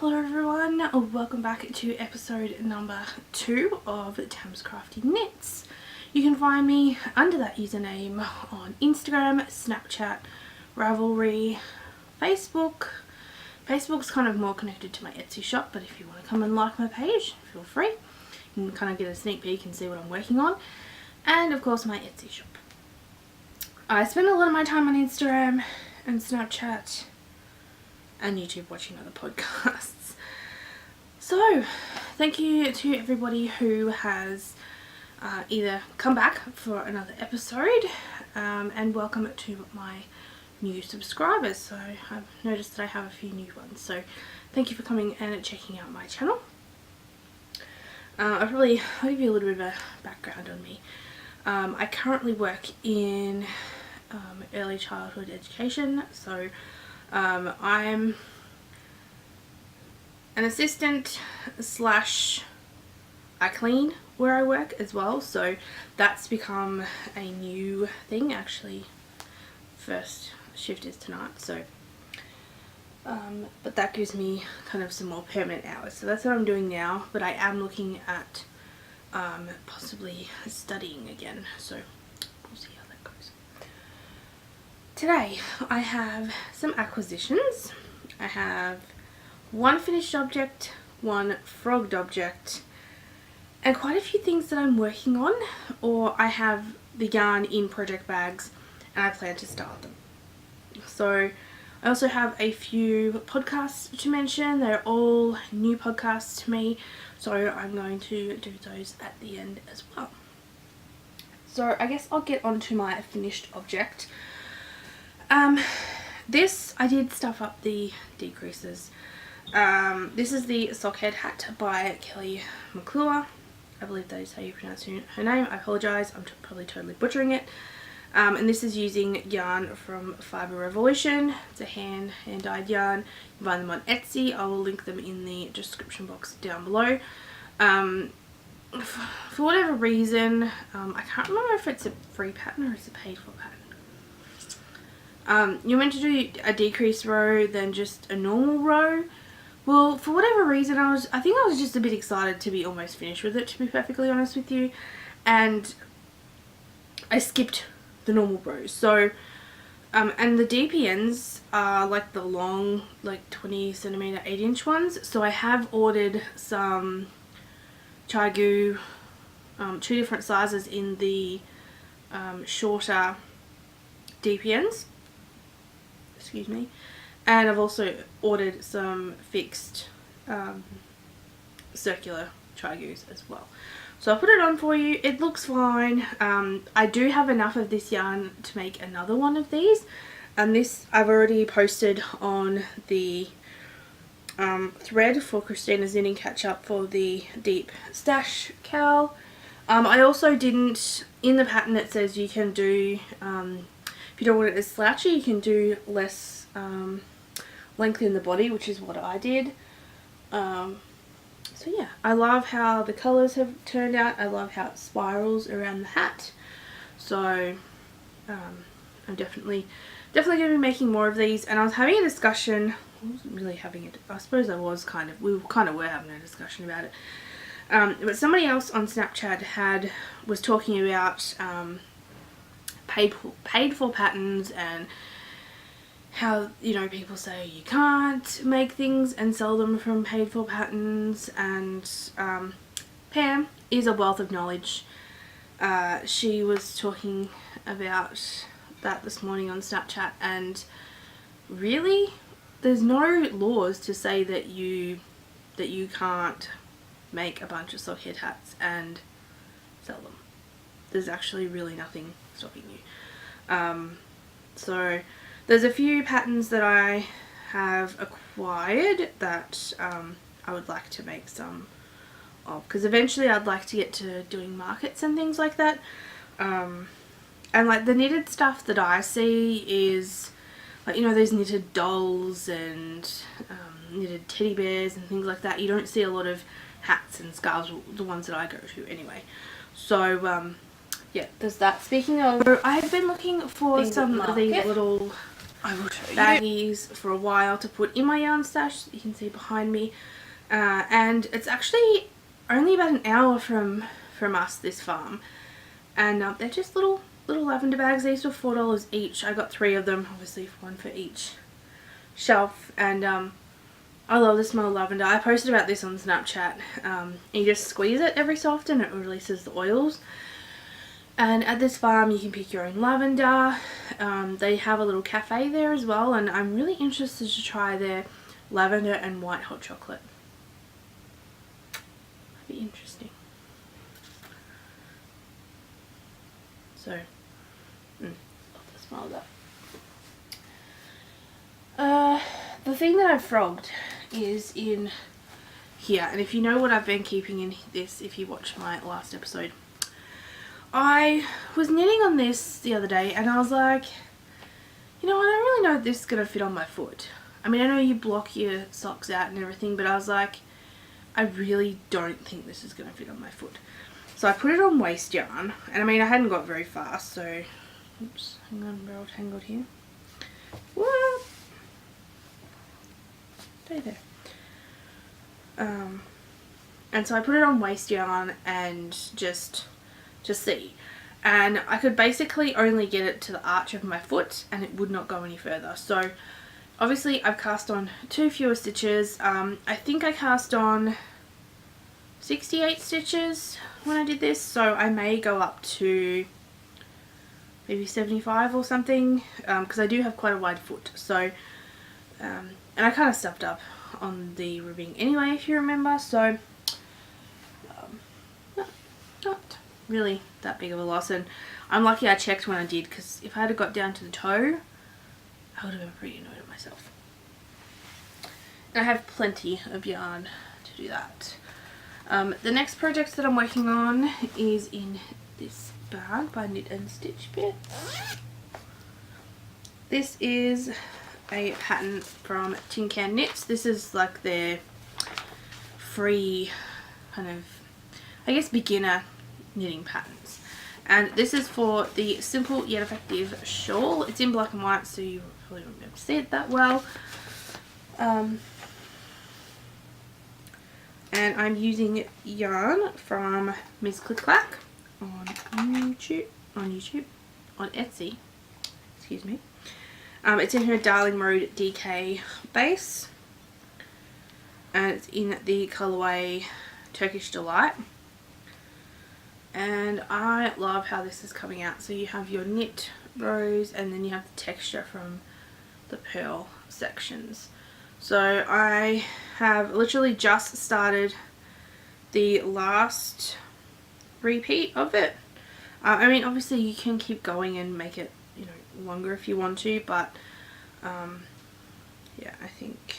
Hello everyone, welcome back to episode number 2 of TamsCraftyKnits. You can find me under that username on Instagram, Snapchat, Ravelry, Facebook. Facebook's kind of more connected to my Etsy shop, but if you want to come and like my page, feel free. You can kind of get a sneak peek and see what I'm working on. And of course my Etsy shop. I spend a lot of my time on Instagram and Snapchat and YouTube watching other podcasts. So thank you to everybody who has either come back for another episode and welcome to my new subscribers. So I've noticed that I have a few new ones, so thank you for coming and checking out my channel. I'll give you a little bit of a background on me. I currently work in early childhood education, so I'm an assistant slash I clean where I work as well, so that's become a new thing. Actually, first shift is tonight, so but that gives me kind of some more permanent hours, so that's what I'm doing now. But I am looking at possibly studying again, so we'll see how that goes. Today I have some acquisitions. I have one finished object, one frogged object, and quite a few things that I'm working on, or I have the yarn in project bags and I plan to start them. So I also have a few podcasts to mention. They're all new podcasts to me, so I'm going to do those at the end as well. So I guess I'll get on to my finished object. This, I did stuff up the decreases. This is the sock head hat by Kelly McClure. I believe that is how you pronounce her name. I apologise, I'm probably totally butchering it. And this is using yarn from Fibre Revolution. It's a hand dyed yarn. You can find them on Etsy. I will link them in the description box down below. For whatever reason, I can't remember if it's a free pattern or it's a paid for pattern. You're meant to do a decrease row then just a normal row. Well, for whatever reason, I think I was just a bit excited to be almost finished with it, to be perfectly honest with you, and I skipped the normal rows. So and the DPNs are like the long, like 20 centimeter 8-inch ones, so I have ordered some Chai-Gu, 2 different sizes in the shorter DPNs, excuse me, and I've also ordered some fixed circular Chai-Gus as well. So I'll put it on for you. It looks fine. I do have enough of this yarn to make another one of these, and this I've already posted on the thread for Christina's Knitting Catch Up for the deep stash cowl. I also didn't, in the pattern it says you can do, if you don't want it as slouchy, you can do less length in the body, which is what I did. So yeah, I love how the colours have turned out. I love how it spirals around the hat. So I'm definitely going to be making more of these. And I was having a discussion. I wasn't really having it. I suppose I was kind of. We were having a discussion about it. But somebody else on Snapchat was talking about paid for patterns, and how, you know, people say you can't make things and sell them from paid for patterns, and Pam is a wealth of knowledge. She was talking about that this morning on Snapchat, and really there's no laws to say that you can't make a bunch of sock head hats and sell them. There's actually really nothing stopping you. So there's a few patterns that I have acquired that I would like to make some of, because eventually I'd like to get to doing markets and things like that. And like the knitted stuff that I see is like, you know, those knitted dolls and knitted teddy bears and things like that. You don't see a lot of hats and scarves, the ones that I go to anyway. So yeah, there's that. Speaking of, I've been looking for some of these little I will show you baggies for a while to put in my yarn stash that you can see behind me. And it's actually only about an hour from us, this farm. And they're just little lavender bags. These were $4 each. I got 3 of them, obviously one for each shelf. And I love the smell of lavender. I posted about this on Snapchat. You just squeeze it every so often, it releases the oils. And at this farm you can pick your own lavender. They have a little cafe there as well, and I'm really interested to try their lavender and white hot chocolate. That'd be interesting. So, love the smell of that. The thing that I've frogged is in here, and if you know what I've been keeping in this, if you watched my last episode, I was knitting on this the other day and I was like, you know, I don't really know if this is going to fit on my foot. I mean, I know you block your socks out and everything, but I was like, I really don't think this is going to fit on my foot. So I put it on waste yarn, and I mean, I hadn't got very far, so, oops, hang on, we're all tangled here. What? Stay there. And so I put it on waste yarn and just see, and I could basically only get it to the arch of my foot and it would not go any further. So obviously I've cast on 2 fewer stitches. I think I cast on 68 stitches when I did this, so I may go up to maybe 75 or something, because I do have quite a wide foot. So and I kind of stuffed up on the ribbing anyway, if you remember, so not really that big of a loss. And I'm lucky I checked when I did, because if I had got down to the toe, I would have been pretty annoyed at myself. And I have plenty of yarn to do that. The next project that I'm working on is in this bag by Knit and Stitch Bits. This is a pattern from Tin Can Knits. This is like their free kind of, I guess, beginner knitting patterns. And this is for the Simple Yet Effective shawl. It's in black and white, so you probably won't be able to see it that well. And I'm using yarn from Ms. Click Clack on Etsy, excuse me. It's in her Darling Road DK base, and it's in the colourway Turkish Delight. And I love how this is coming out. So you have your knit rows, and then you have the texture from the purl sections. So I have literally just started the last repeat of it. I mean, obviously you can keep going and make it, you know, longer if you want to, but yeah, I think,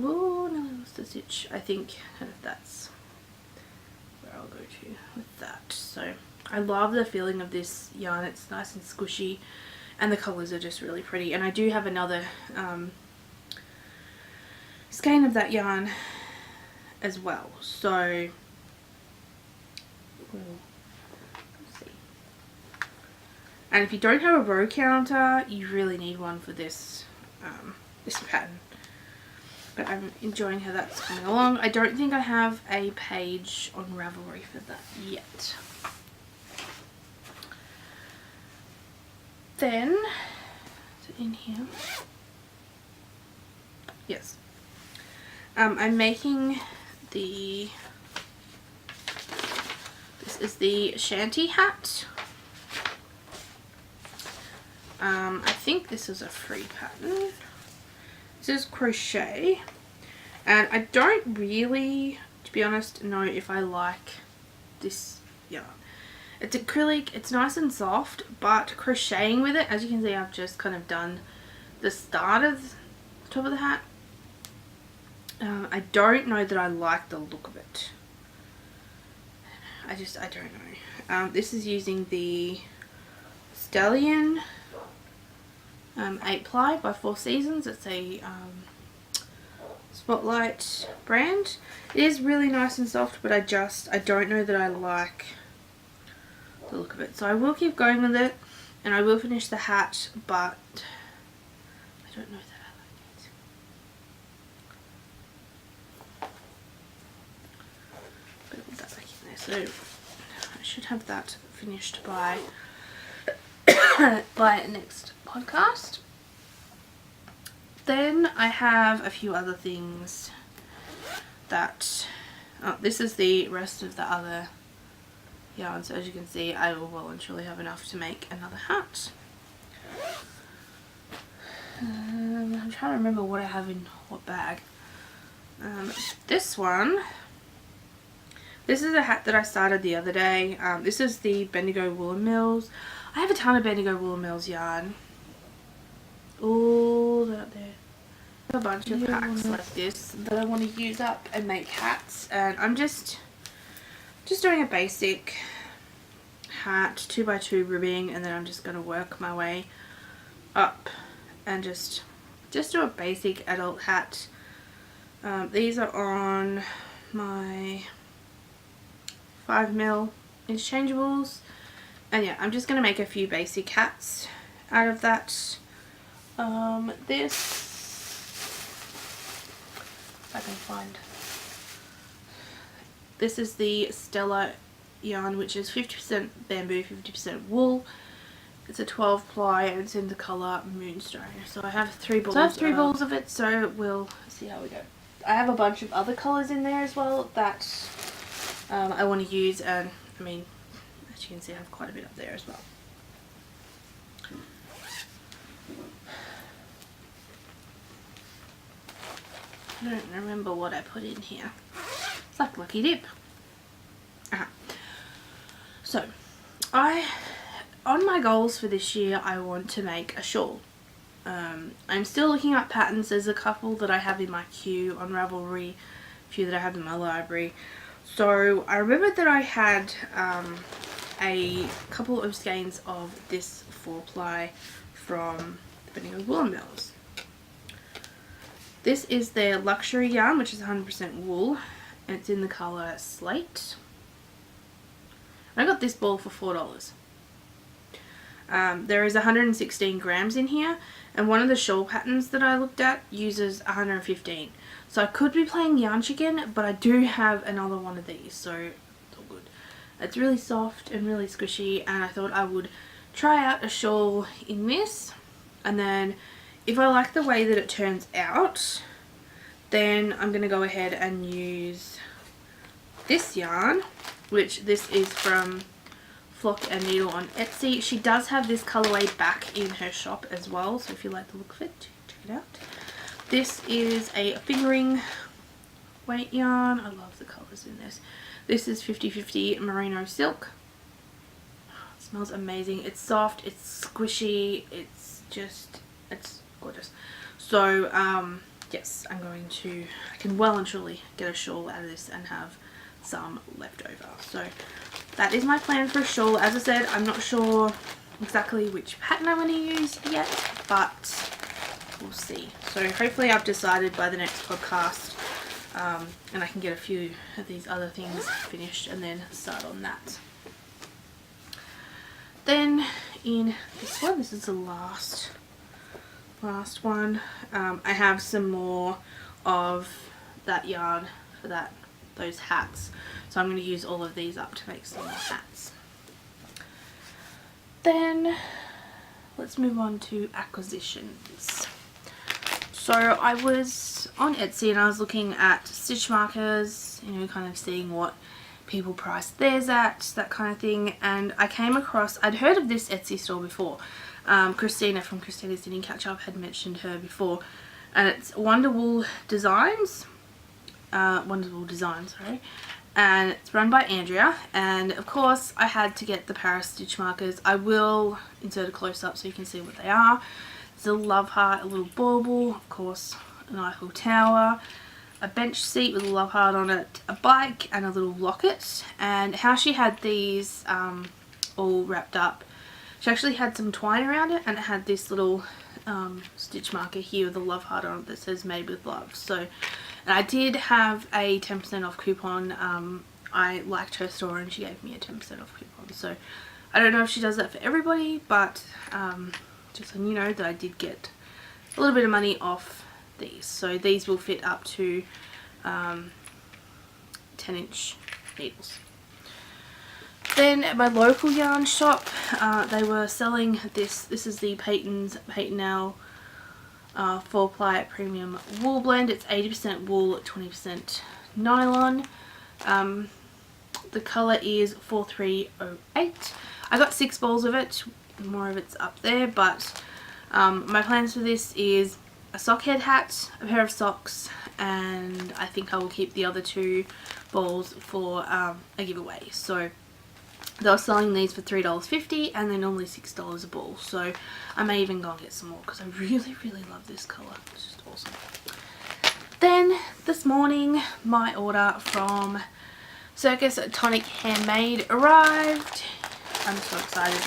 oh no, I lost the stitch. I think kind of that's where I'll go to with that. So I love the feeling of this yarn. It's nice and squishy, and the colours are just really pretty. And I do have another skein of that yarn as well, so we'll see. And if you don't have a row counter, you really need one for this this pattern. But I'm enjoying how that's coming along. I don't think I have a page on Ravelry for that yet. Then, is it in here? Yes. I'm making this is the shanty hat. I think this is a free pattern. This is crochet, and I don't really, to be honest, know if I like this yarn. It's acrylic, it's nice and soft, but crocheting with it, as you can see, I've just kind of done the start of the top of the hat. I don't know that I like the look of it. I don't know. This is using the Stallion 8 ply by 4 Seasons. It's a Spotlight brand. It is really nice and soft, but I don't know that I like the look of it. So I will keep going with it, and I will finish the hat, but don't know that I like it. Put that back in there. So I should have that finished by next podcast. Then I have a few other things that, this is the rest of the other yarn. So as you can see, I will well and truly have enough to make another hat. I'm trying to remember what I have in what bag. This one, this is a hat that I started the other day. This is the Bendigo Woolen Mills. I have a ton of Bendigo Woolen Mills yarn. All out there. A bunch of packs like this that I want to use up and make hats, and I'm just doing a basic hat, 2x2 ribbing, and then I'm just going to work my way up and just do a basic adult hat. These are on my 5mm interchangeables, and yeah, I'm just going to make a few basic hats out of that. This, if I can find, this is the Stella yarn, which is 50% bamboo, 50% wool. It's a 12 ply and it's in the colour Moonstone. So I have 3 balls. So I have 3 balls of it, so we'll see how we go. I have a bunch of other colours in there as well that I want to use, and I mean, as you can see, I have quite a bit up there as well. I don't remember what I put in here. It's like Lucky Dip. So, on my goals for this year, I want to make a shawl. I'm still looking at patterns. There's a couple that I have in my queue on Ravelry, a few that I have in my library. So I remembered that I had a couple of skeins of this 4-ply from the Bendigo Woolen Mills. This is their luxury yarn, which is 100% wool, and it's in the colour Slate. I got this ball for $4. There is 116 grams in here, and one of the shawl patterns that I looked at uses 115. So I could be playing Yarn Chicken, but I do have another one of these, so it's all good. It's really soft and really squishy, and I thought I would try out a shawl in this, and then if I like the way that it turns out, then I'm going to go ahead and use this yarn, which this is from Flock and Needle on Etsy. She does have this colorway back in her shop as well, so if you like the look of it, check it out. This is a fingering weight yarn. I love the colors in this. This is 50/50 merino silk. It smells amazing. It's soft, it's squishy, it's gorgeous. So yes, I can well and truly get a shawl out of this and have some left over. So that is my plan for a shawl. As I said, I'm not sure exactly which pattern I'm going to use yet, but we'll see. So hopefully I've decided by the next podcast, and I can get a few of these other things finished and then start on that. Then in this one, this is the last one, I have some more of that yarn for those hats, so I'm going to use all of these up to make some more hats. Then let's move on to acquisitions. So I was on Etsy and I was looking at stitch markers, you know, kind of seeing what people price theirs at, that kind of thing, and I came across, I'd heard of this Etsy store before. Christina from Christina's Knitting Catch Up had mentioned her before, and it's Wonderwool Designs, sorry, and it's run by Andrea, and of course I had to get the Paris stitch markers. I will insert a close-up so you can see what they are. It's a love heart, a little bauble, of course an Eiffel Tower, a bench seat with a love heart on it, a bike, and a little locket. And how she had these all wrapped up, she actually had some twine around it, and it had this little stitch marker here with a love heart on it that says made with love. So, and I did have a 10% off coupon. I liked her store and she gave me a 10% off coupon. So I don't know if she does that for everybody, but just so you know that I did get a little bit of money off these. So these will fit up to 10-inch needles. Then at my local yarn shop, they were selling this. This is the Pattens Mentioned 4-ply premium wool blend. It's 80% wool, 20% nylon. The colour is 4308. I got 6 balls of it. More of it's up there, but my plans for this is a sock head hat, a pair of socks, and I think I will keep the other 2 balls for a giveaway. So they were selling these for $3.50 and they're normally $6 a ball. So I may even go and get some more because I really, really love this colour. It's just awesome. Then this morning my order from Circus Tonic Handmade arrived. I'm so excited.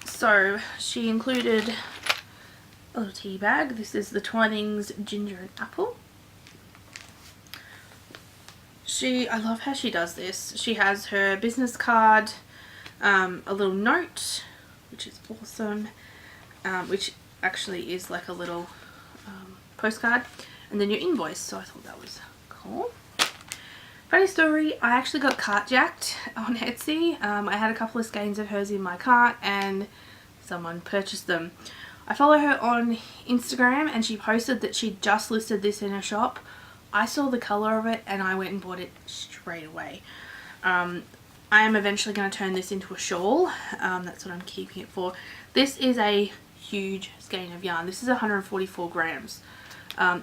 So she included a little tea bag. This is the Twining's Ginger and Apple. I love how she does this. She has her business card, a little note, which is awesome, which actually is like a little postcard, and then your invoice. So I thought that was cool. Funny story, I actually got cartjacked on Etsy. I had a couple of skeins of hers in my cart and someone purchased them. I follow her on Instagram and she posted that she just listed this in her shop. I saw the colour of it and I went and bought it straight away. I am eventually going to turn this into a shawl. That's what I'm keeping it for. This is a huge skein of yarn. This is 144 grams.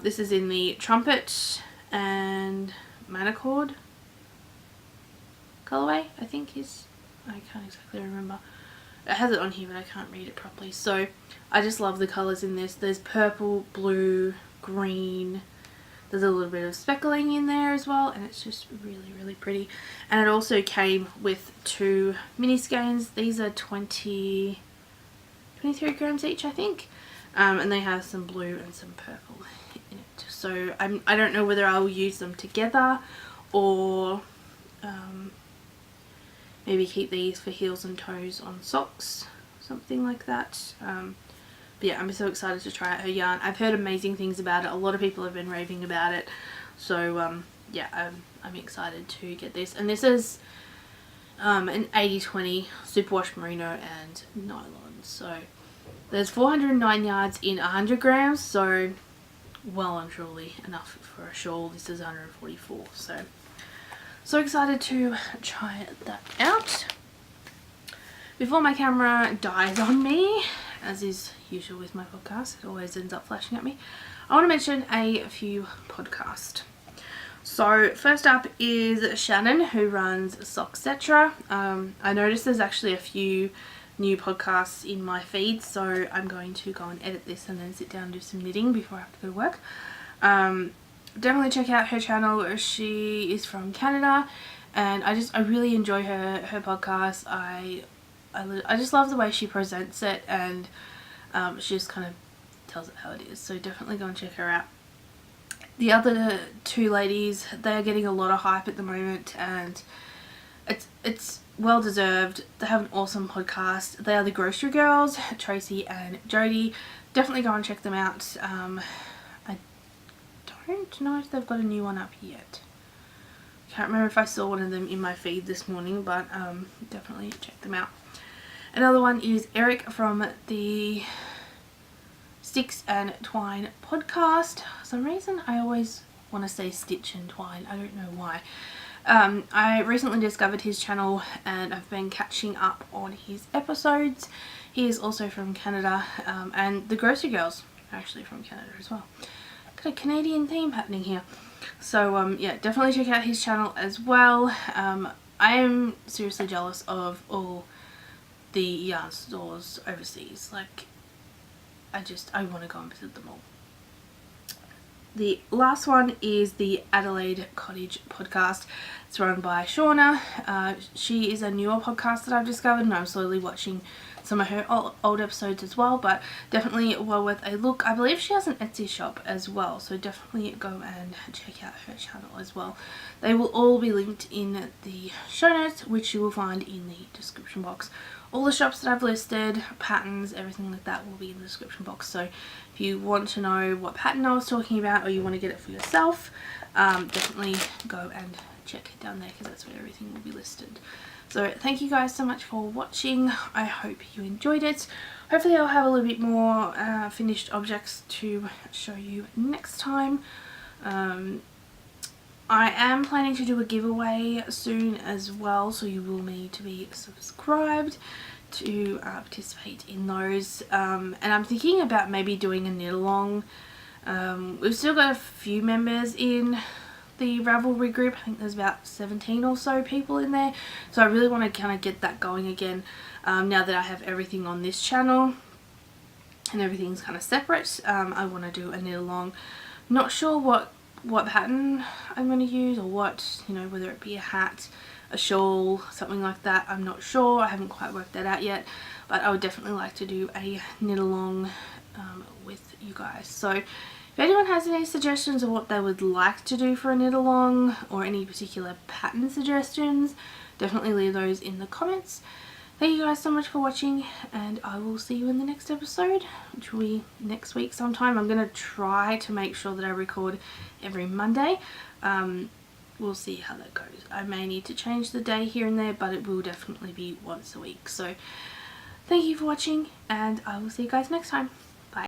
This is in the Trumpet and Manicord colorway, I think is. I can't exactly remember. It has it on here but I can't read it properly. So I just love the colours in this. There's purple, blue, green. There's a little bit of speckling in there as well, and it's just really, really pretty. And it also came with 2 mini skeins. These are 23 grams each, I think. And they have some blue and some purple in it. So I don't know whether I will use them together or maybe keep these for heels and toes on socks, something like that. But yeah, I'm so excited to try out her yarn. I've heard amazing things about it. A lot of people have been raving about it. So yeah, I'm excited to get this. And this is an 80-20 superwash merino and nylon. So there's 409 yards in 100 grams. So well and truly enough for a shawl. This is 144. So excited to try that out. Before my camera dies on me, as is usual with my podcast, it always ends up flashing at me, I want to mention a few podcasts. So first up is Shannon, who runs soxcetera. I noticed there's actually a few new podcasts in my feed, so I'm going to go and edit this and then sit down and do some knitting before I have to go to work. Definitely check out her channel. She is from Canada and I really enjoy her podcast. I just love the way she presents it, and she just kind of tells it how it is. So definitely go and check her out. The other 2 ladies, they are getting a lot of hype at the moment, and it's well deserved. They have an awesome podcast. They are the Grocery Girls, Tracy and Jodie. Definitely go and check them out. I don't know if they've got a new one up yet. Can't remember if I saw one of them in my feed this morning, but definitely check them out. Another one is Eric from the Sticks and Twine podcast. For some reason I always want to say Stitch and Twine. I don't know why. I recently discovered his channel and I've been catching up on his episodes. He is also from Canada, and the Grocery Girls are actually from Canada as well. Got a Canadian theme happening here. So yeah, definitely check out his channel as well. I am seriously jealous of all the yarn stores overseas. Like, I want to go and visit them all. The last one is the Adelaide Cottage podcast. It's run by Shauna. She is a newer podcast that I've discovered, and I'm slowly watching some of her old episodes as well, but definitely well worth a look. I believe she has an Etsy shop as well, so definitely go and check out her channel as well. They will all be linked in the show notes, which you will find in the description box. All the shops that I've listed, patterns, everything like that will be in the description box. So if you want to know what pattern I was talking about, or you want to get it for yourself, definitely go and check it down there, because that's where everything will be listed. So thank you guys so much for watching. I hope you enjoyed it. Hopefully I'll have a little bit more finished objects to show you next time. I am planning to do a giveaway soon as well, so you will need to be subscribed to participate in those. And I'm thinking about maybe doing a knit along. We've still got a few members in the Ravelry group. I think there's about 17 or so people in there, so I really want to kind of get that going again, now that I have everything on this channel and everything's kind of separate. I want to do a knit along. Not sure what pattern I'm going to use, or what, you know, whether it be a hat, a shawl, something like that. I'm not sure. I haven't quite worked that out yet, but I would definitely like to do a knit along with you guys. So if anyone has any suggestions of what they would like to do for a knit along, or any particular pattern suggestions, definitely leave those in the comments. Thank you guys so much for watching, and I will see you in the next episode, which will be next week sometime. I'm going to try to make sure that I record every Monday. We'll see how that goes. I may need to change the day here and there, but it will definitely be once a week. So thank you for watching, and I will see you guys next time.